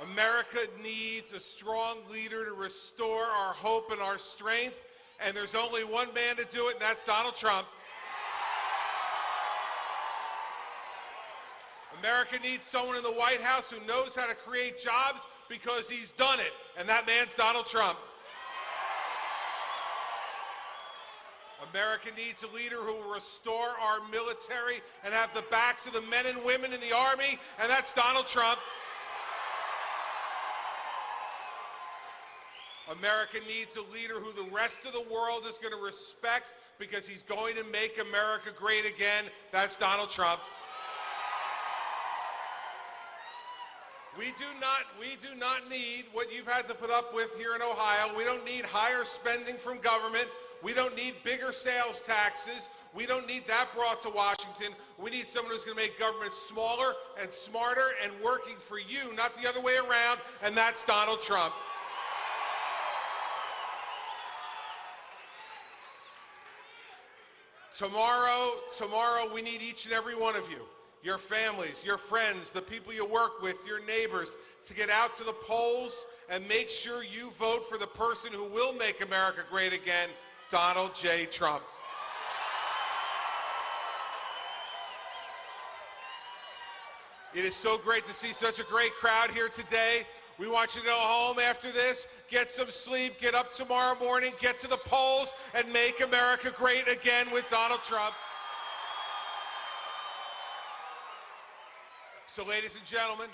America needs a strong leader to restore our hope and our strength, and there's only one man to do it, and that's Donald Trump. America needs someone in the White House who knows how to create jobs because he's done it, and that man's Donald Trump. America needs a leader who will restore our military and have the backs of the men and women in the Army, and that's Donald Trump. America needs a leader who the rest of the world is going to respect because he's going to make America great again. That's Donald Trump. We do not need what you've had to put up with here in Ohio. We don't need higher spending from government. We don't need bigger sales taxes. We don't need that brought to Washington. We need someone who's going to make government smaller and smarter and working for you, not the other way around, and that's Donald Trump. Tomorrow, we need each and every one of you, your families, your friends, the people you work with, your neighbors, to get out to the polls and make sure you vote for the person who will make America great again, Donald J. Trump. It is so great to see such a great crowd here today. We want you to go home after this, get some sleep, get up tomorrow morning, get to the polls, and make America great again with Donald Trump. So, ladies and gentlemen,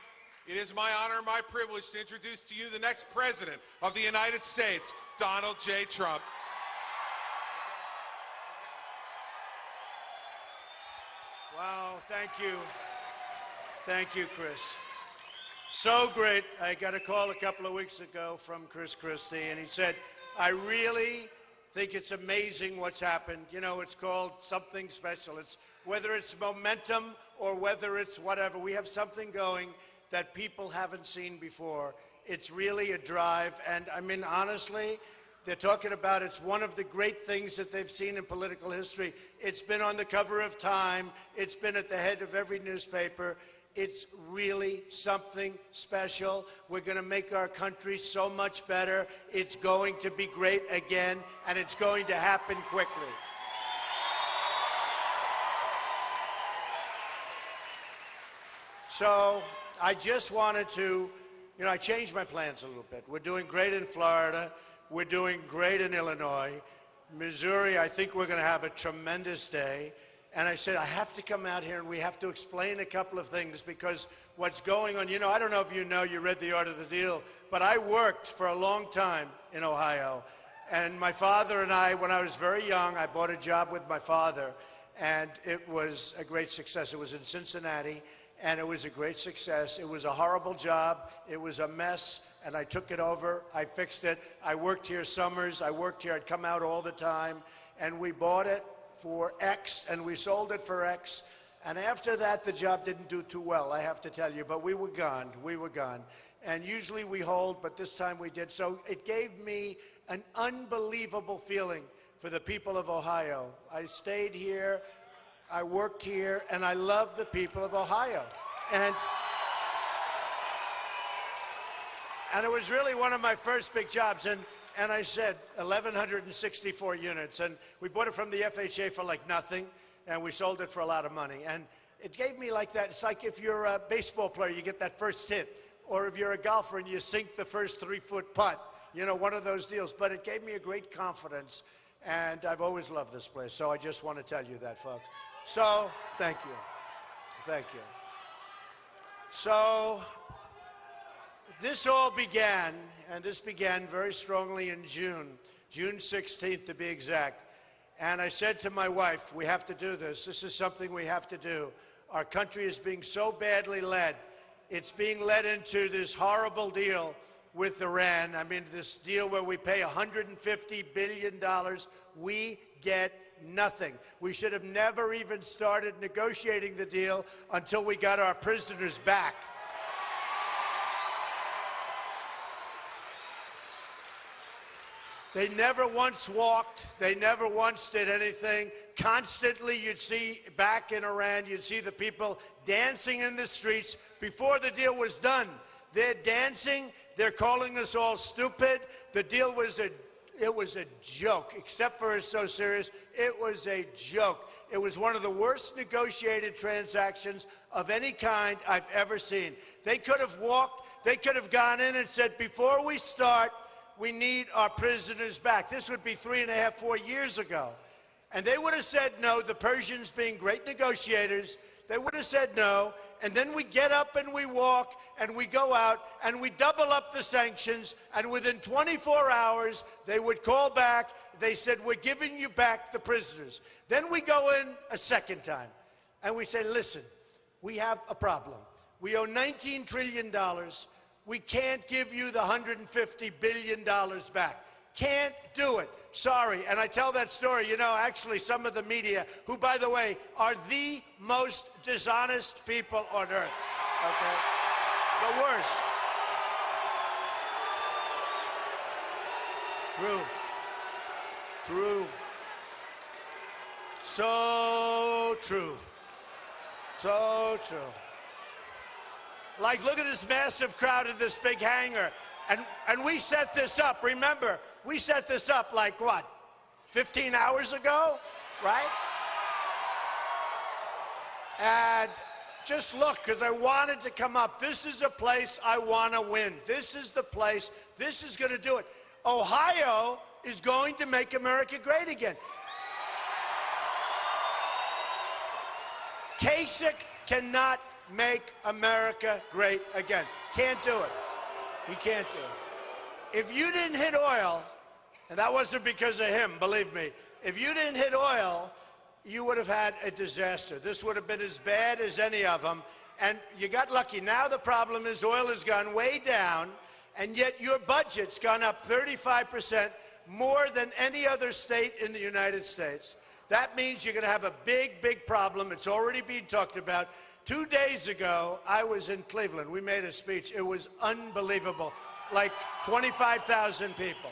it is my honor and my privilege to introduce to you the next President of the United States, Donald J. Trump. Wow, thank you. Thank you, Chris. So great. I got a call a couple of weeks ago from Chris Christie, and he said, I really think it's amazing what's happened. You know, it's called something special. It's whether it's momentum or whether it's whatever. We have something going that people haven't seen before. It's really a drive. And I mean, honestly, they're talking about it's one of the great things that they've seen in political history. It's been on the cover of Time. It's been at the head of every newspaper. It's really something special. We're going to make our country so much better. It's going to be great again, and it's going to happen quickly. So I just wanted to, I changed my plans a little bit. We're doing great in Florida. We're doing great in Illinois. Missouri, I think we're going to have a tremendous day. And I said, I have to come out here and we have to explain a couple of things because what's going on, I don't know if you read the Art of the Deal, but I worked for a long time in Ohio. And my father and I, when I was very young, I bought a job with my father, and it was a great success. It was in Cincinnati, and it was a great success. It was a horrible job. It was a mess, and I took it over. I fixed it. I worked here summers. I worked here. I'd come out all the time, and we bought it for X, and we sold it for X. And after that, the job didn't do too well, I have to tell you, but we were gone. We were gone. And usually we hold, but this time we did. So it gave me an unbelievable feeling for the people of Ohio. I stayed here, I worked here, and I love the people of Ohio. And it was really one of my first big jobs. And I said 1,164 units, and we bought it from the FHA for like nothing, and we sold it for a lot of money. And it gave me like that. It's like if you're a baseball player, you get that first hit, or if you're a golfer and you sink the first 3-foot putt, one of those deals. But it gave me a great confidence, and I've always loved this place. So I just want to tell you that, folks. So thank you. Thank you. So this all began, and this began very strongly in June 16th to be exact. And I said to my wife, we have to do this. This is something we have to do. Our country is being so badly led. It's being led into this horrible deal with Iran. I mean, this deal where we pay $150 billion. We get nothing. We should have never even started negotiating the deal until we got our prisoners back. They never once walked. They never once did anything. Constantly, you'd see back in Iran, you'd see the people dancing in the streets. Before the deal was done, They're dancing. They're calling us all stupid. The deal was it was a joke, except for it's so serious. It was a joke. It was one of the worst negotiated transactions of any kind I've ever seen. They could have gone in and said, before we start, we need our prisoners back. This would be 3.5, 4 years ago. And they would have said no, the Persians being great negotiators, they would have said no, and then we get up and we walk and we go out and we double up the sanctions, and within 24 hours, they would call back. They said, we're giving you back the prisoners. Then we go in a second time and we say, listen, we have a problem. We owe $19 trillion. We can't give you the $150 billion back. Can't do it. Sorry. And I tell that story, you know, actually some of the media, who, by the way, are the most dishonest people on earth, okay? The worst. True. True. So true. So true. Like, look at this massive crowd in this big hangar. And we set this up, remember, we set this up like, what, 15 hours ago, right? And just look, because I wanted to come up. This is a place I want to win. This is the place. This is going to do it. Ohio is going to make America great again. Kasich cannot make America great again. Can't do it. He can't do it. If you didn't hit oil, and that wasn't because of him, believe me, if you didn't hit oil, you would have had a disaster. This would have been as bad as any of them. And you got lucky. Now the problem is oil has gone way down, and yet your budget's gone up 35%, more than any other state in the United States. That means you're going to have a big, big problem. It's already being talked about. 2 days ago, I was in Cleveland. We made a speech. It was unbelievable, like 25,000 people.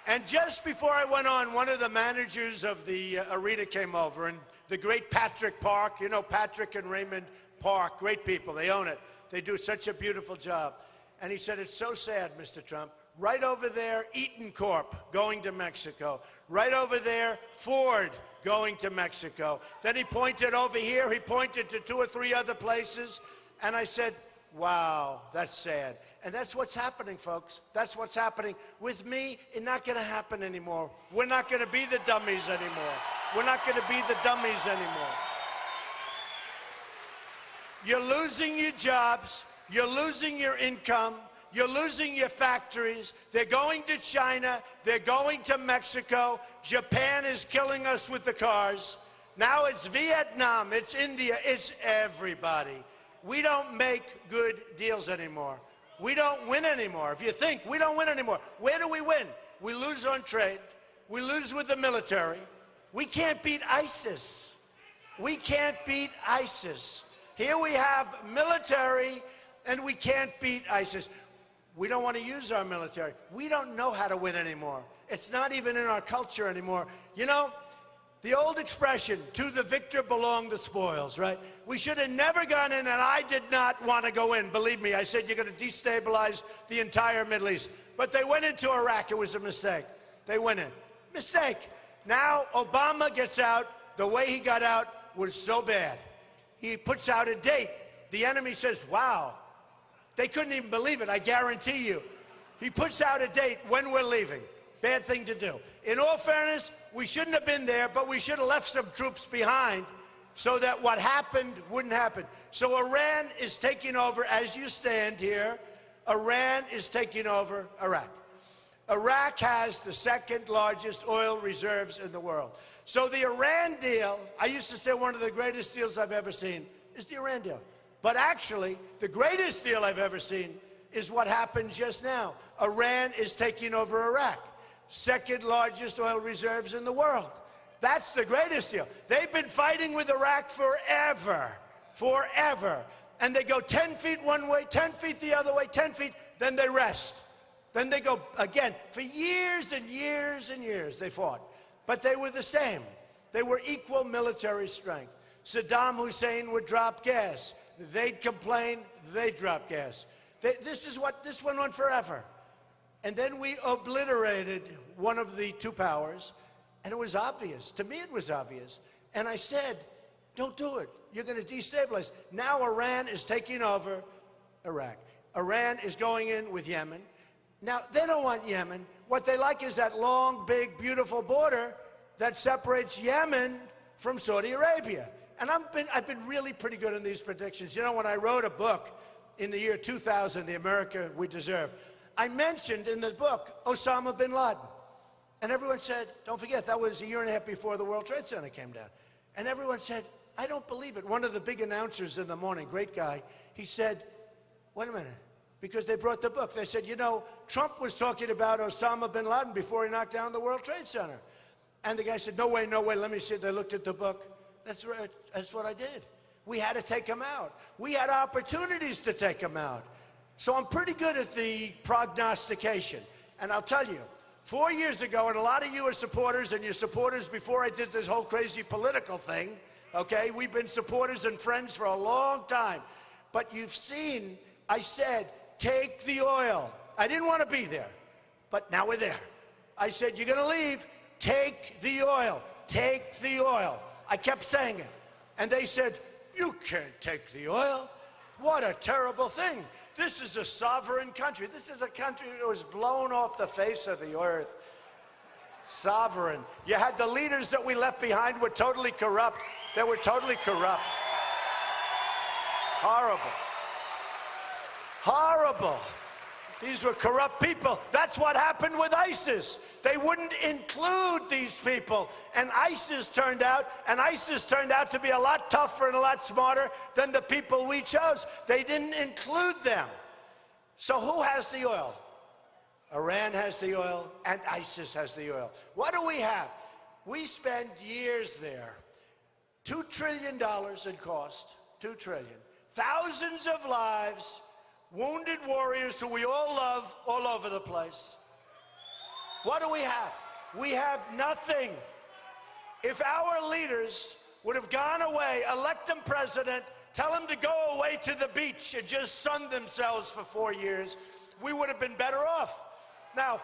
And just before I went on, one of the managers of the arena came over, and the great Patrick Park, you know, Patrick and Raymond Park, great people. They own it. They do such a beautiful job. And he said, it's so sad, Mr. Trump. Right over there, Eaton Corp going to Mexico. Right over there, Ford going to Mexico. Then he pointed over here. He pointed to 2 or 3 other places. And I said, wow, that's sad. And that's what's happening, folks. That's what's happening. With me, it's not going to happen anymore. We're not going to be the dummies anymore. We're not going to be the dummies anymore. You're losing your jobs. You're losing your income. You're losing your factories. They're going to China. They're going to Mexico. Japan is killing us with the cars. Now it's Vietnam. It's India. It's everybody. We don't make good deals anymore. We don't win anymore. If you think, we don't win anymore. Where do we win? We lose on trade. We lose with the military. We can't beat ISIS. We can't beat ISIS. Here we have military, and we can't beat ISIS. We don't want to use our military. We don't know how to win anymore. It's not even in our culture anymore. You know, the old expression, to the victor belong the spoils, right? We should have never gone in, and I did not want to go in. Believe me, I said you're going to destabilize the entire Middle East. But they went into Iraq. It was a mistake. They went in. Mistake. Now Obama gets out. The way he got out was so bad. He puts out a date. The enemy says, wow. They couldn't even believe it, I guarantee you. He puts out a date when we're leaving. Bad thing to do. In all fairness, we shouldn't have been there, but we should have left some troops behind so that what happened wouldn't happen. So Iran is taking over, as you stand here, Iran is taking over Iraq. Iraq has the 2nd largest oil reserves in the world. So the Iran deal, I used to say one of the greatest deals I've ever seen is the Iran deal. But actually, the greatest deal I've ever seen is what happened just now. Iran is taking over Iraq. 2nd largest oil reserves in the world. That's the greatest deal. They've been fighting with Iraq forever, forever. And they go 10 feet one way, 10 feet the other way, 10 feet, then they rest. Then they go again. For years and years and years they fought. But they were the same. They were equal military strength. Saddam Hussein would drop gas. They'd complain, they'd drop gas. This went on forever. And then we obliterated one of the two powers, and it was obvious. To me, it was obvious. And I said, don't do it. You're going to destabilize. Now Iran is taking over Iraq. Iran is going in with Yemen. Now, they don't want Yemen. What they like is that long, big, beautiful border that separates Yemen from Saudi Arabia. And I've been really pretty good in these predictions. You know, when I wrote a book in the year 2000, The America We Deserve, I mentioned in the book Osama bin Laden. And everyone said, don't forget, that was a year and a half before the World Trade Center came down. And everyone said, I don't believe it. One of the big announcers in the morning, great guy, he said, wait a minute, because they brought the book. They said, you know, Trump was talking about Osama bin Laden before he knocked down the World Trade Center. And the guy said, no way, let me see. They looked at the book. That's right. That's what I did. We had to take him out. We had opportunities to take him out. So I'm pretty good at the prognostication. And I'll tell you, 4 years ago, and a lot of you are supporters, and you're supporters before I did this whole crazy political thing, okay? We've been supporters and friends for a long time. But you've seen, I said, take the oil. I didn't want to be there, but now we're there. I said, you're going to leave, take the oil. Take the oil. I kept saying it. And they said, you can't take the oil. What a terrible thing. This is a sovereign country. This is a country that was blown off the face of the earth. Sovereign. You had the leaders that we left behind were totally corrupt. They were totally corrupt. Horrible. Horrible. These were corrupt people. That's what happened with ISIS. They wouldn't include these people. And ISIS turned out to be a lot tougher and a lot smarter than the people we chose. They didn't include them. So who has the oil? Iran has the oil, and ISIS has the oil. What do we have? We spend years there. $2 trillion in cost. $2 trillion. Thousands of lives. Wounded warriors who we all love all over the place. What do we have? We have nothing. If our leaders would have gone away, elect them president, tell them to go away to the beach and just sun themselves for 4 years, we would have been better off. Now,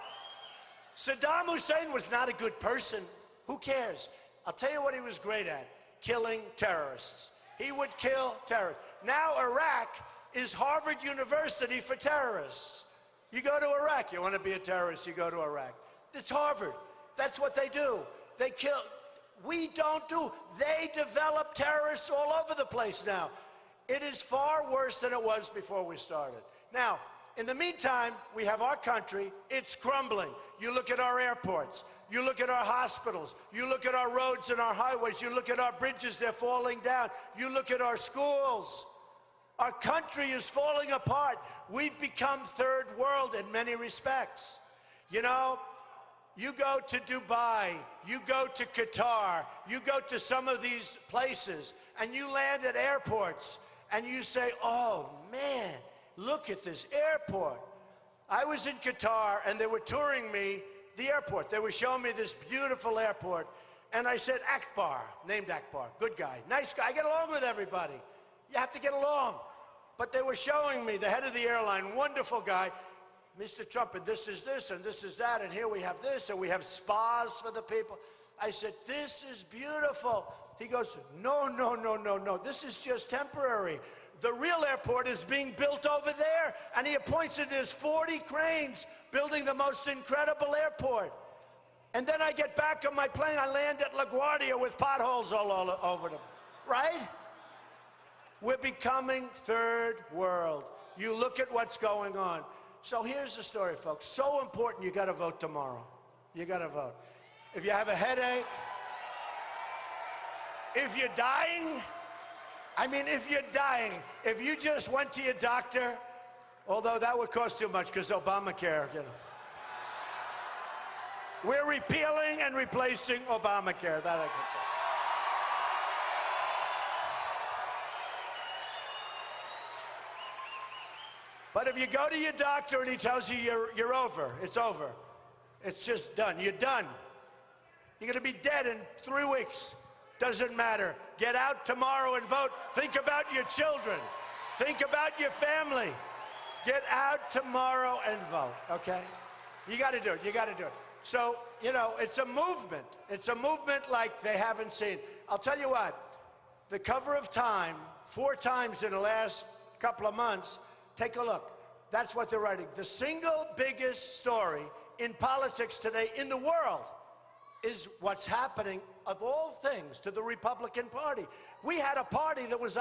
Saddam Hussein was not a good person. Who cares? I'll tell you what he was great at, killing terrorists. He would kill terrorists. Now Iraq is Harvard University for terrorists. You go to Iraq, you want to be a terrorist, you go to Iraq. It's Harvard. That's what they do. They kill. We don't do. They develop terrorists all over the place now. It is far worse than it was before we started. Now, in the meantime, we have our country. It's crumbling. You look at our airports. You look at our hospitals. You look at our roads and our highways. You look at our bridges, they're falling down. You look at our schools. Our country is falling apart. We've become third world in many respects. You know, you go to Dubai, you go to Qatar, you go to some of these places, and you land at airports, and you say, oh, man, look at this airport. I was in Qatar, and they were touring me the airport. They were showing me this beautiful airport, and I said, Akbar, named Akbar, good guy, nice guy. I get along with everybody. You have to get along. But they were showing me the head of the airline, wonderful guy, Mr. Trump, and this is this, and this is that, and here we have this, and we have spas for the people. I said, this is beautiful. He goes, no, this is just temporary. The real airport is being built over there, and he points at there's 40 cranes building the most incredible airport. And then I get back on my plane, I land at LaGuardia with potholes all over them, right? We're becoming third world. You look at what's going on. So here's the story, folks. So important, you got to vote tomorrow. You got to vote. If you have a headache, if you're dying, if you just went to your doctor, although that would cost too much because Obamacare, you know. We're repealing and replacing Obamacare. That I can tell. But if you go to your doctor and he tells you you're over, it's over. It's just done. You're done. You're going to be dead in 3 weeks. Doesn't matter. Get out tomorrow and vote. Think about your children. Think about your family. Get out tomorrow and vote, okay? You got to do it. You got to do it. So, you know, it's a movement. It's a movement like they haven't seen. I'll tell you what, the cover of Time, 4 times in the last couple of months, take a look. That's what they're writing. The single biggest story in politics today in the world is what's happening, of all things, to the Republican Party. We had a party that was